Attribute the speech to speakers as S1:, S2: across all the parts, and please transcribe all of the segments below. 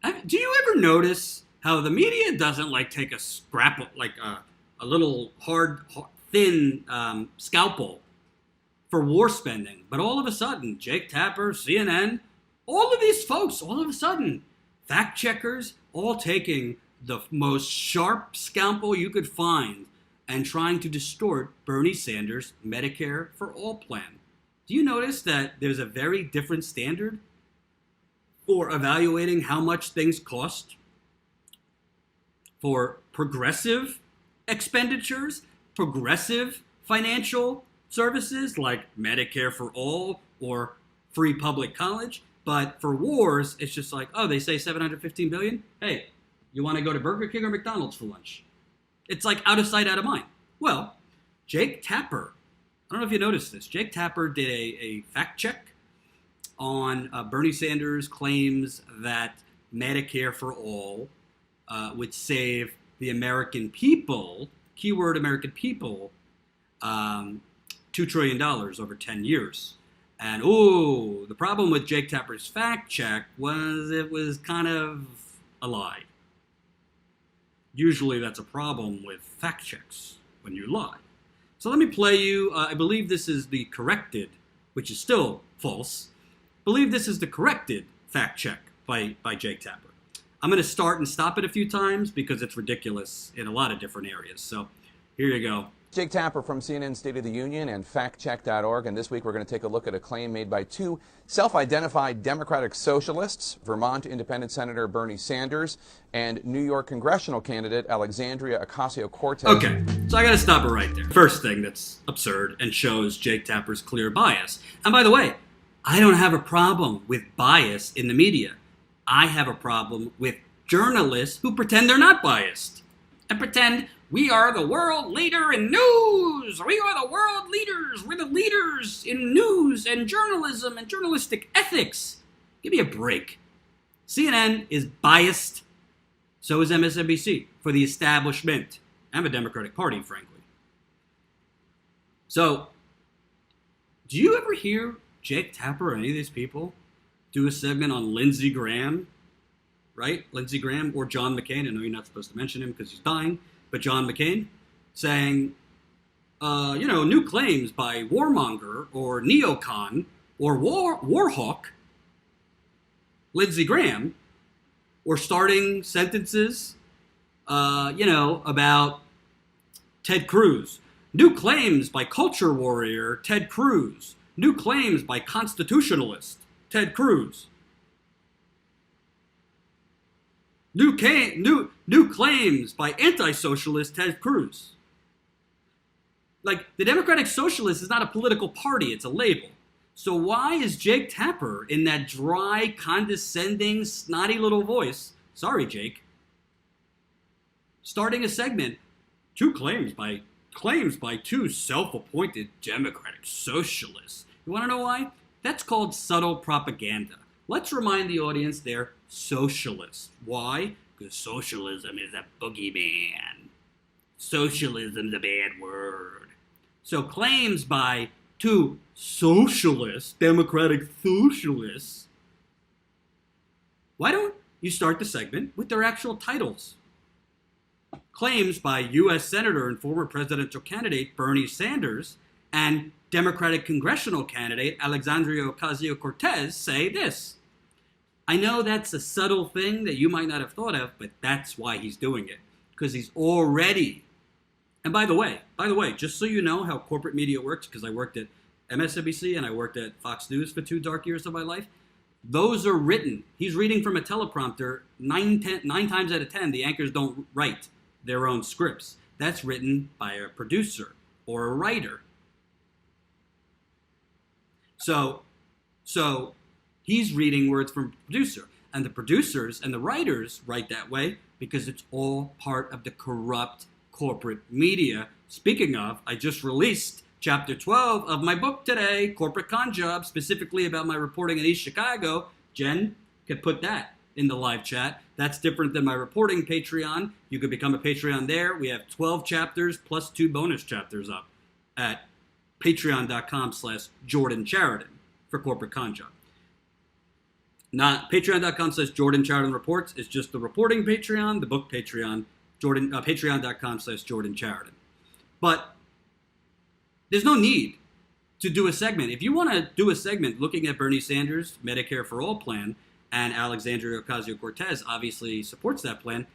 S1: Do you ever notice how the media doesn't like take a scrap, like a little thin scalpel for war spending, but all of a sudden, Jake Tapper, CNN, all of these folks, all of a sudden, fact checkers, all taking the most sharp scalpel you could find and trying to distort Bernie Sanders' Medicare for All plan. Do you notice that there's a very different standard for evaluating how much things cost for progressive expenditures, progressive financial services like Medicare for all or free public college? But for wars, it's just like, oh, they say 715 billion. Hey, you want to go to Burger King or McDonald's for lunch? It's like out of sight, out of mind. Well, Jake Tapper, I don't know if you noticed this. Jake Tapper did a fact check on Bernie Sanders' claims that Medicare for all would save the American people, keyword American people, $2 trillion over 10 years. And the problem with Jake Tapper's fact check was it was kind of a lie. Usually that's a problem with fact checks when you lie. So let me play you, I believe this is the corrected, which is still false. I believe this is the corrected fact check by Jake Tapper. I'm going to start and stop it a few times because it's ridiculous in a lot of different areas. So here you go.
S2: Jake Tapper from CNN State of the Union and factcheck.org, and this week we're going to take a look at a claim made by two self-identified Democratic socialists, Vermont Independent Senator Bernie Sanders and New York congressional candidate Alexandria Ocasio-Cortez.
S1: Okay, so I got to stop it right there. First thing that's absurd and shows Jake Tapper's clear bias. And by the way, I don't have a problem with bias in the media. I have a problem with journalists who pretend they're not biased and pretend we are the world leader in news. We are the world leaders. We're the leaders in news and journalism and journalistic ethics. Give me a break. CNN is biased. So is MSNBC for the establishment and the Democratic Party, frankly. So, do you ever hear Jake Tapper or any of these people do a segment on Lindsey Graham, right? Lindsey Graham or John McCain. I know you're not supposed to mention him because he's dying. But John McCain saying, new claims by warmonger or neocon or warhawk, Lindsey Graham, or starting sentences, about Ted Cruz. New claims by culture warrior Ted Cruz. New claims by constitutionalist Ted Cruz. New claims by anti-socialist Ted Cruz. Like, the Democratic Socialist is not a political party, it's a label. So why is Jake Tapper in that dry, condescending, snotty little voice, sorry Jake, starting a segment, claims by two self-appointed Democratic Socialists? You want to know why? That's called subtle propaganda. Let's remind the audience they're socialists. Why? Because socialism is a boogeyman. Socialism's a bad word. So claims by two socialists, Democratic socialists, why don't you start the segment with their actual titles? Claims by U.S. Senator and former presidential candidate Bernie Sanders and Democratic congressional candidate Alexandria Ocasio-Cortez say this. I know that's a subtle thing that you might not have thought of, but that's why he's doing it. Because he's already, and by the way, just so you know how corporate media works, because I worked at MSNBC and I worked at Fox News for 2 dark years of my life, those are written. He's reading from a teleprompter. 9 times out of 10, the anchors don't write their own scripts. That's written by a producer or a writer. So he's reading words from producer. And the producers and the writers write that way because it's all part of the corrupt corporate media. Speaking of, I just released chapter 12 of my book today, Corporate Con Job, specifically about my reporting in East Chicago. Jen could put that in the live chat. That's different than my reporting Patreon. You could become a Patreon there. We have 12 chapters plus 2 bonus chapters up at patreon.com/Jordan Sheridan for Corporate Con Job. Not patreon.com/Jordan Chariton Reports is just the reporting Patreon, the book Patreon, patreon.com/Jordan Chariton. But there's no need to do a segment. If you want to do a segment looking at Bernie Sanders' Medicare for All plan, and Alexandria Ocasio-Cortez obviously supports that plan,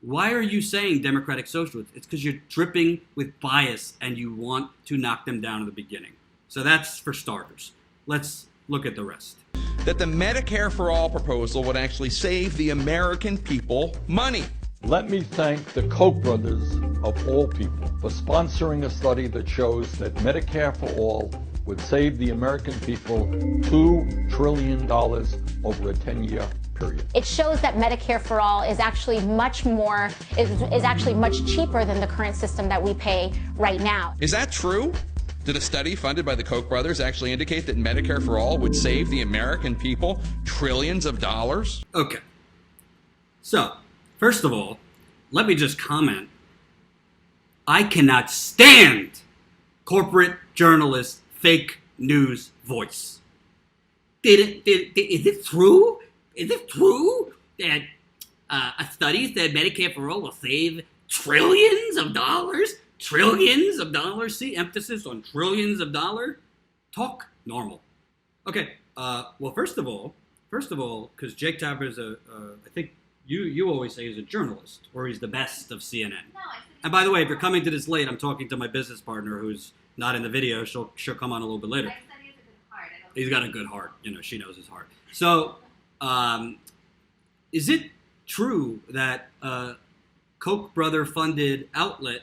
S1: why are you saying Democratic Socialists? It's because you're dripping with bias and you want to knock them down in the beginning. So that's for starters. Let's look at the rest.
S2: That the Medicare for All proposal would actually save the American people money.
S3: Let me thank the Koch brothers, of all people, for sponsoring a study that shows that Medicare for All would save the American people $2 trillion over a 10-year period.
S4: It shows that Medicare for All is actually much cheaper than the current system that we pay right now.
S2: Is that true? Did a study funded by the Koch brothers actually indicate that Medicare for All would save the American people trillions of dollars?
S1: Okay. So, first of all, let me just comment. I cannot stand corporate journalists' fake news voice. Is it true? Is it true that a study said Medicare for All will save trillions of dollars? Trillions of dollars? See, emphasis on trillions of dollars? Talk normal. Okay, well, first of all, because Jake Tapper is I think you always say he's a journalist, or he's the best of CNN. No, and by the way, if you're coming to this late, I'm talking to my business partner who's not in the video. She'll come on a little bit later.
S5: I said he has a good heart.
S1: He's got a good heart. You know, she knows his heart. So, is it true that a Koch brother funded outlet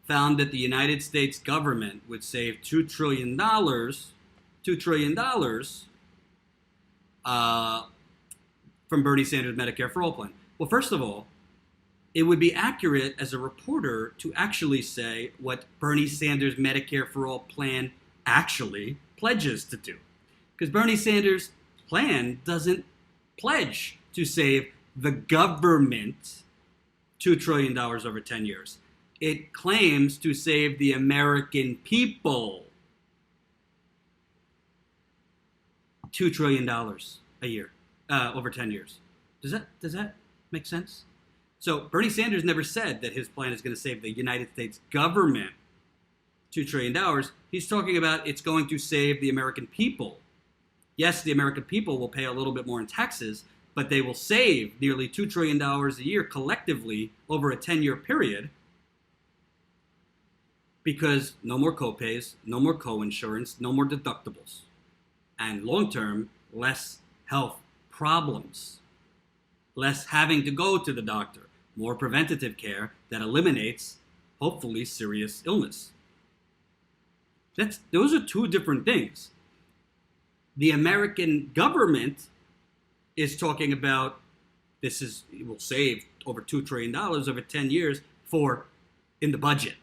S1: found that the United States government would save $2 trillion from Bernie Sanders' Medicare for All plan? Well, first of all, it would be accurate as a reporter to actually say what Bernie Sanders' Medicare for All plan actually pledges to do. Because Bernie Sanders' plan doesn't pledge to save the government $2 trillion over 10 years. It claims to save the American people $2 trillion a year over 10 years. Does that make sense? So Bernie Sanders never said that his plan is going to save the United States government $2 trillion. He's talking about it's going to save the American people. Yes, the American people will pay a little bit more in taxes, but they will save nearly $2 trillion a year collectively over a 10-year period because no more copays, no more co-insurance, no more deductibles, and long-term, less health problems, less having to go to the doctor, more preventative care that eliminates, hopefully, serious illness. Those are two different things. The American government is talking about it will save over $2 trillion over 10 years in the budget,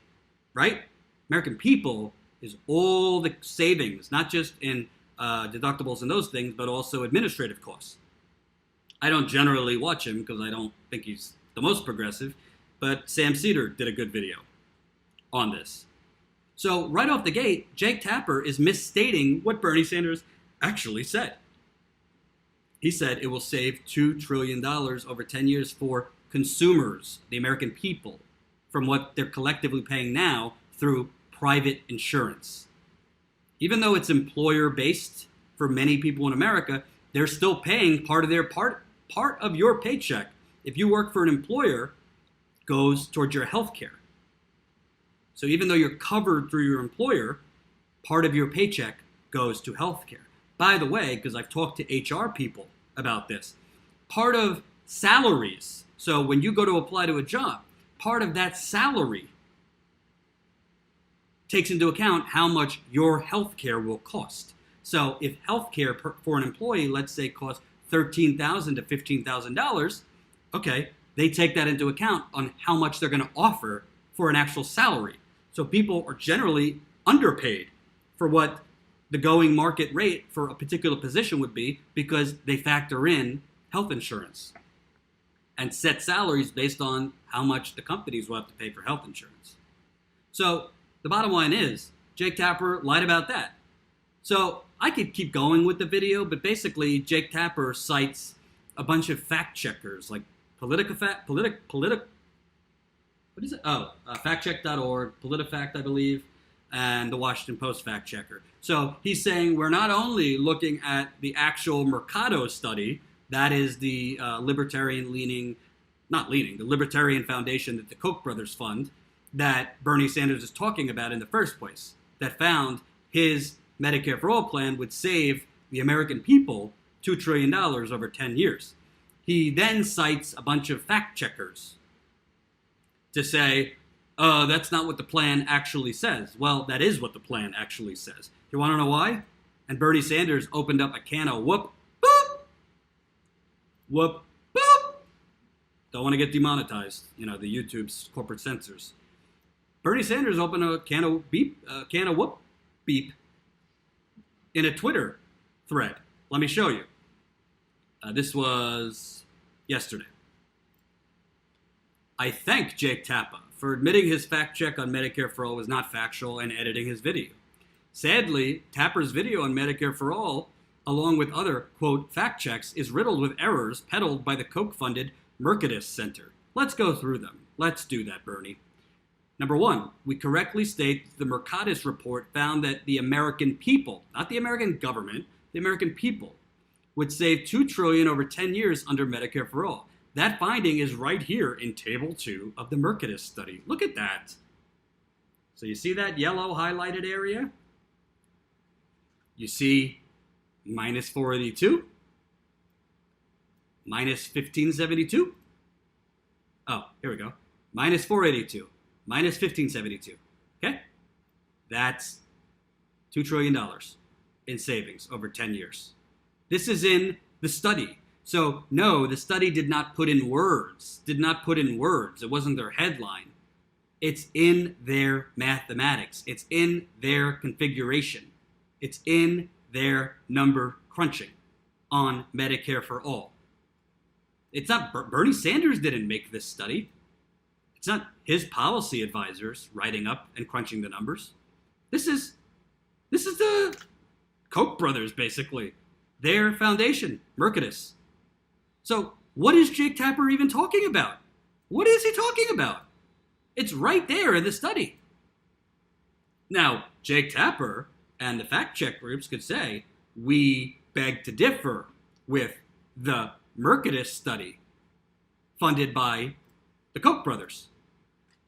S1: right? American people is all the savings, not just in deductibles and those things, but also administrative costs. I don't generally watch him because I don't think he's the most progressive, but Sam Cedar did a good video on this. So right off the gate, Jake Tapper is misstating what Bernie Sanders actually said. He said it will save $2 trillion over 10 years for consumers, the American people, from what they're collectively paying now through private insurance. Even though it's employer-based for many people in America, they're still paying part of your paycheck. If you work for an employer, goes towards your health care. So even though you're covered through your employer, part of your paycheck goes to health care. By the way, because I've talked to HR people about this, part of salaries, so when you go to apply to a job, part of that salary takes into account how much your health care will cost. So if health care for an employee, let's say, costs $13,000 to $15,000, okay, they take that into account on how much they're going to offer for an actual salary. So people are generally underpaid for what the going market rate for a particular position would be because they factor in health insurance and set salaries based on how much the companies will have to pay for health insurance. So the bottom line is Jake Tapper lied about that. So I could keep going with the video, but basically Jake Tapper cites a bunch of fact checkers like factcheck.org, PolitiFact, I believe, and the Washington Post fact checker. So he's saying we're not only looking at the actual Mercado study, that is the the Libertarian Foundation that the Koch brothers fund, that Bernie Sanders is talking about in the first place, that found his Medicare for All plan would save the American people $2 trillion over 10 years. He then cites a bunch of fact checkers to say, that's not what the plan actually says. Well, that is what the plan actually says. You want to know why? And Bernie Sanders opened up a can of whoop, boop, whoop, boop. Don't want to get demonetized, the YouTube's corporate censors. Bernie Sanders opened a can of whoop, beep in a Twitter thread. Let me show you. This was yesterday. I thank Jake Tapper for admitting his fact check on Medicare for All was not factual and editing his video. Sadly, Tapper's video on Medicare for All, along with other, quote, fact checks, is riddled with errors peddled by the Koch-funded Mercatus Center. Let's go through them. Let's do that, Bernie. Number one, we correctly state the Mercatus report found that the American people, not the American government, the American people, would save $2 trillion over 10 years under Medicare for All. That finding is right here in Table 2 of the Mercatus study. Look at that. So you see that yellow highlighted area? You see minus 482, minus 1572. Oh, here we go. Minus 482, minus 1572. Okay? That's $2 trillion in savings over 10 years. This is in the study. So, no, the study did not put in words. It wasn't their headline. It's in their mathematics. It's in their configuration. It's in their number crunching on Medicare for All. It's not Bernie Sanders didn't make this study. It's not his policy advisors writing up and crunching the numbers. This is the Koch brothers, basically. Their foundation, Mercatus. So what is Jake Tapper even talking about? What is he talking about? It's right there in the study. Now, Jake Tapper and the fact check groups could say, we beg to differ with the Mercatus study funded by the Koch brothers.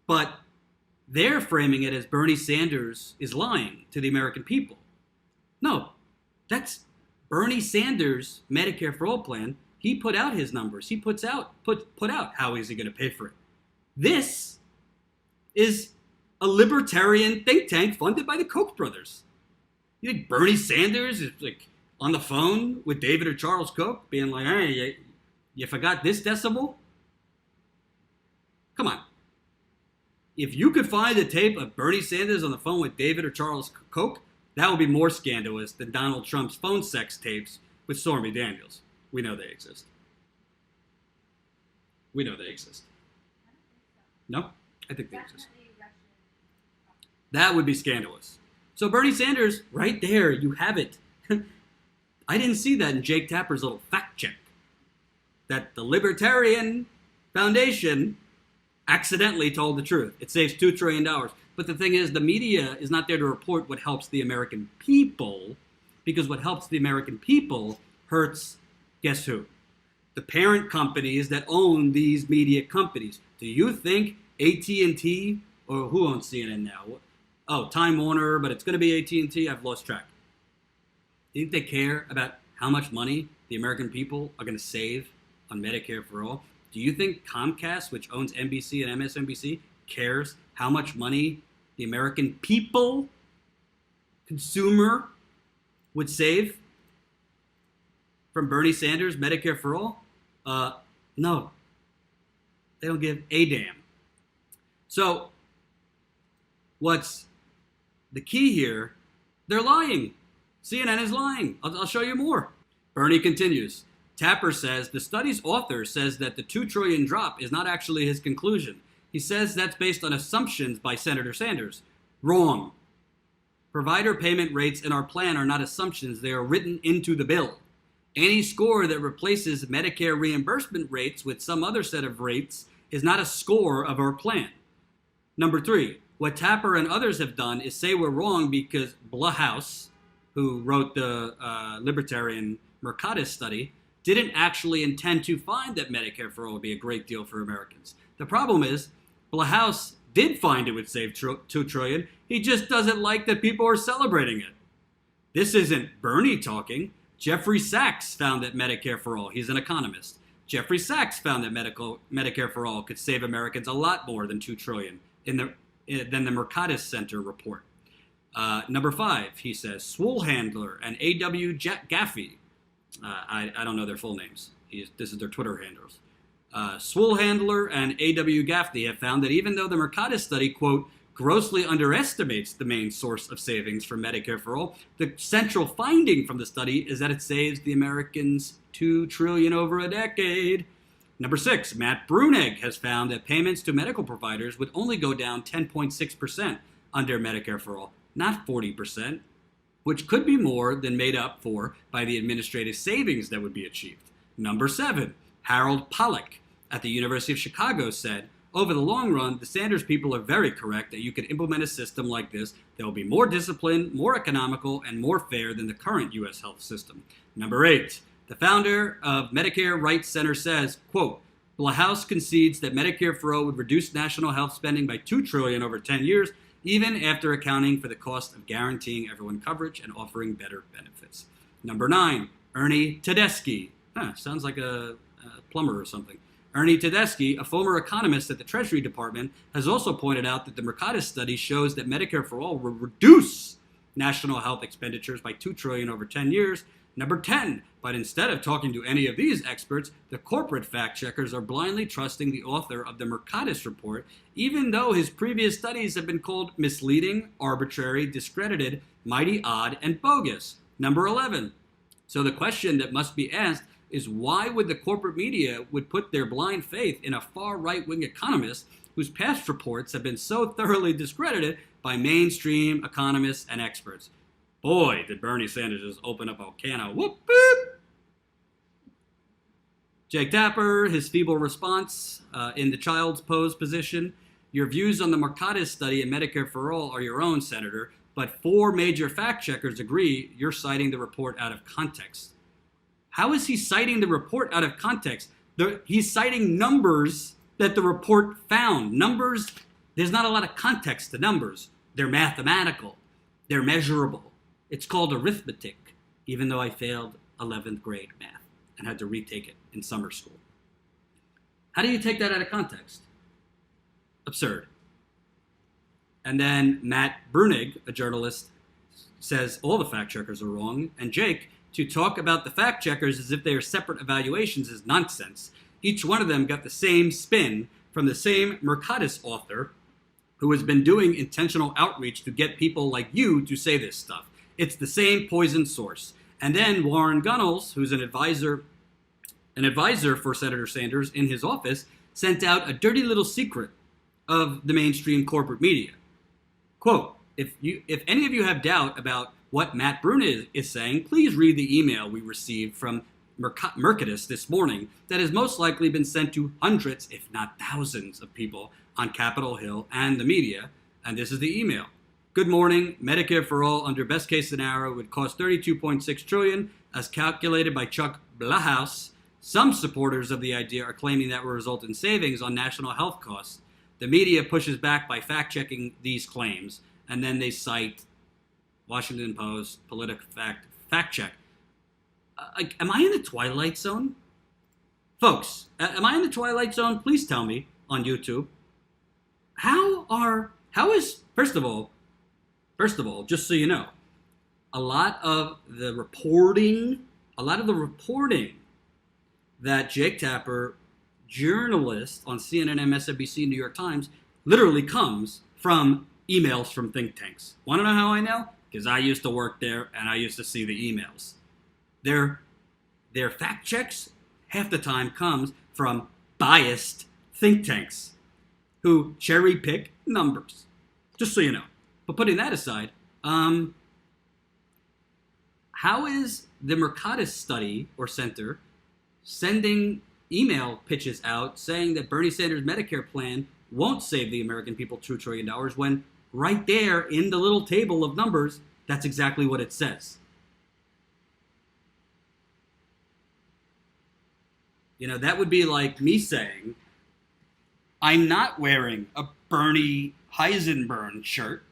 S1: But they're framing it as Bernie Sanders is lying to the American people. No, that's Bernie Sanders' Medicare for All plan. He put out his numbers. He put out how is he going to pay for it. This is a libertarian think tank funded by the Koch brothers. You think Bernie Sanders is like on the phone with David or Charles Koch being like, hey, you forgot this decibel? Come on. If you could find a tape of Bernie Sanders on the phone with David or Charles Koch, that would be more scandalous than Donald Trump's phone sex tapes with Stormy Daniels. We know they exist. No? I think they exist. That would be scandalous. So Bernie Sanders, right there, you have it. I didn't see that in Jake Tapper's little fact check. That the Libertarian Foundation accidentally told the truth. It saves $2 trillion. But the thing is, the media is not there to report what helps the American people, because what helps the American people hurts, guess who? The parent companies that own these media companies. Do you think AT&T, or who owns CNN now? Oh, Time Warner, but it's going to be AT&T. I've lost track. Do you think they care about how much money the American people are going to save on Medicare for All? Do you think Comcast, which owns NBC and MSNBC, cares how much money the American people, consumer, would save from Bernie Sanders' Medicare for All? No. They don't give a damn. So, what's the key here? They're lying. CNN is lying. I'll show you more. Bernie continues. Tapper says the study's author says that the $2 trillion drop is not actually his conclusion. He says that's based on assumptions by Senator Sanders. Wrong. Provider payment rates in our plan are not assumptions. They are written into the bill. Any score that replaces Medicare reimbursement rates with some other set of rates is not a score of our plan. Number 3, what Tapper and others have done is say we're wrong because Blockhaus, who wrote the libertarian Mercatus study, didn't actually intend to find that Medicare for all would be a great deal for Americans. The problem is, Blockhaus did find it would save $2 trillion. He just doesn't like that people are celebrating it. This isn't Bernie talking. Jeffrey Sachs found that Medicare for all, he's an economist. Jeffrey Sachs found that Medicare for all could save Americans a lot more than $2 trillion than the Mercatus Center report. Number 5, he says, Swoolhandler and A.W. Gaffey. I don't know their full names. This is their Twitter handles. Swoolhandler and A.W. Gaffney have found that even though the Mercatus study, quote, grossly underestimates the main source of savings for Medicare for all, the central finding from the study is that it saves the Americans $2 trillion over a decade. Number 6, Matt Brunegg has found that payments to medical providers would only go down 10.6% under Medicare for all, not 40%, which could be more than made up for by the administrative savings that would be achieved. Number 7, Harold Pollack at the University of Chicago said, over the long run, the Sanders people are very correct that you could implement a system like this that will be more disciplined, more economical, and more fair than the current U.S. health system. Number 8, the founder of Medicare Rights Center says, quote, Blockhaus concedes that Medicare for all would reduce national health spending by $2 trillion over 10 years, even after accounting for the cost of guaranteeing everyone coverage and offering better benefits. Number 9, Ernie Tedeschi. Sounds like a plumber or something. Ernie Tedeschi, a former economist at the Treasury Department, has also pointed out that the Mercatus study shows that Medicare for all will reduce national health expenditures by $2 trillion over 10 years. Number 10, but instead of talking to any of these experts, the corporate fact-checkers are blindly trusting the author of the Mercatus report, even though his previous studies have been called misleading, arbitrary, discredited, mighty odd, and bogus. Number 11, so the question that must be asked is why would the corporate media would put their blind faith in a far right-wing economist whose past reports have been so thoroughly discredited by mainstream economists and experts? Boy, did Bernie Sanders just open up a can of whoop boop. Jake Tapper, his feeble response in the child's pose position. Your views on the Mercatus study and Medicare for all are your own, Senator, but 4 major fact-checkers agree you're citing the report out of context. How is he citing the report out of context? He's citing numbers that the report found. Numbers, there's not a lot of context to numbers. They're mathematical. They're measurable. It's called arithmetic, even though I failed 11th grade math and had to retake it in summer school. How do you take that out of context? Absurd. And then Matt Brunegg, a journalist, says all the fact-checkers are wrong, and Jake, to talk about the fact-checkers as if they are separate evaluations is nonsense. Each one of them got the same spin from the same Mercatus author who has been doing intentional outreach to get people like you to say this stuff. It's the same poison source. And then Warren Gunnels, who's an advisor for Senator Sanders in his office, sent out a dirty little secret of the mainstream corporate media. Quote, if any of you have doubt about what Matt Brunegg is saying, please read the email we received from Mercatus this morning that has most likely been sent to hundreds, if not thousands, of people on Capitol Hill and the media. And this is the email. Good morning. Medicare for all under best case scenario would cost $32.6 trillion as calculated by Chuck Blockhaus. Some supporters of the idea are claiming that will result in savings on national health costs. The media pushes back by fact-checking these claims, and then they cite Washington Post, PolitiFact, fact check. Am I in the Twilight Zone? Folks, am I in the Twilight Zone? Please tell me on YouTube. First of all, just so you know, a lot of the reporting that Jake Tapper, journalist on CNN, MSNBC, New York Times, literally comes from emails from think tanks. Want to know how I know? Because I used to work there and I used to see the emails. Their fact checks half the time comes from biased think tanks who cherry pick numbers. Just so you know. But putting that aside, How is the Mercatus study or center sending email pitches out saying that Bernie Sanders' Medicare plan won't save the American people $2 trillion when right there in the little table of numbers, that's exactly what it says? You know, that would be like me saying, I'm not wearing a Bernie Heisenberg shirt,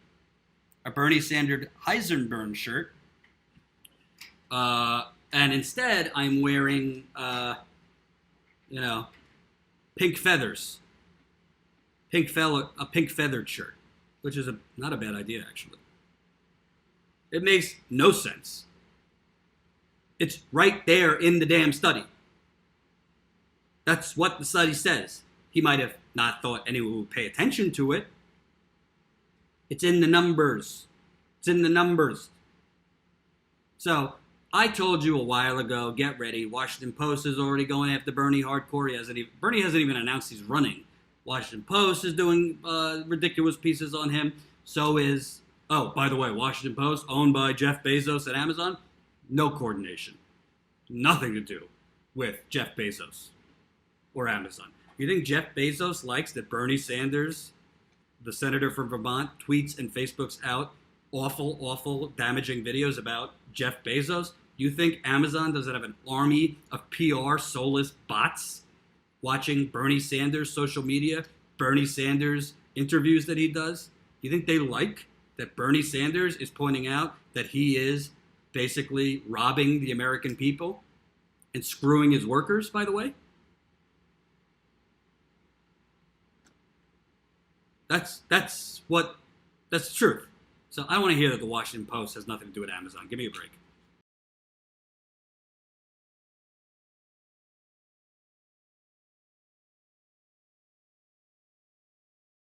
S1: a Bernie Sanders Heisenberg shirt, and instead I'm wearing, pink feathers, a pink feathered shirt, which is not a bad idea, actually. It makes no sense. It's right there in the damn study. That's what the study says. He might have not thought anyone would pay attention to it. It's in the numbers. It's in the numbers. So I told you a while ago, get ready. Washington Post is already going after Bernie hardcore. Bernie hasn't even announced he's running. Washington Post is doing ridiculous pieces on him. So is, oh, by the way, Washington Post, owned by Jeff Bezos at Amazon, no coordination. Nothing to do with Jeff Bezos or Amazon. You think Jeff Bezos likes that Bernie Sanders, the senator from Vermont, tweets and Facebooks out awful, damaging videos about Jeff Bezos? You think Amazon doesn't have an army of PR soulless bots watching Bernie Sanders' social media, Bernie Sanders' interviews that he does? You think they like that Bernie Sanders is pointing out that he is basically robbing the American people and screwing his workers, by the way? That's the truth. So I want to hear that the Washington Post has nothing to do with Amazon. Give me a break.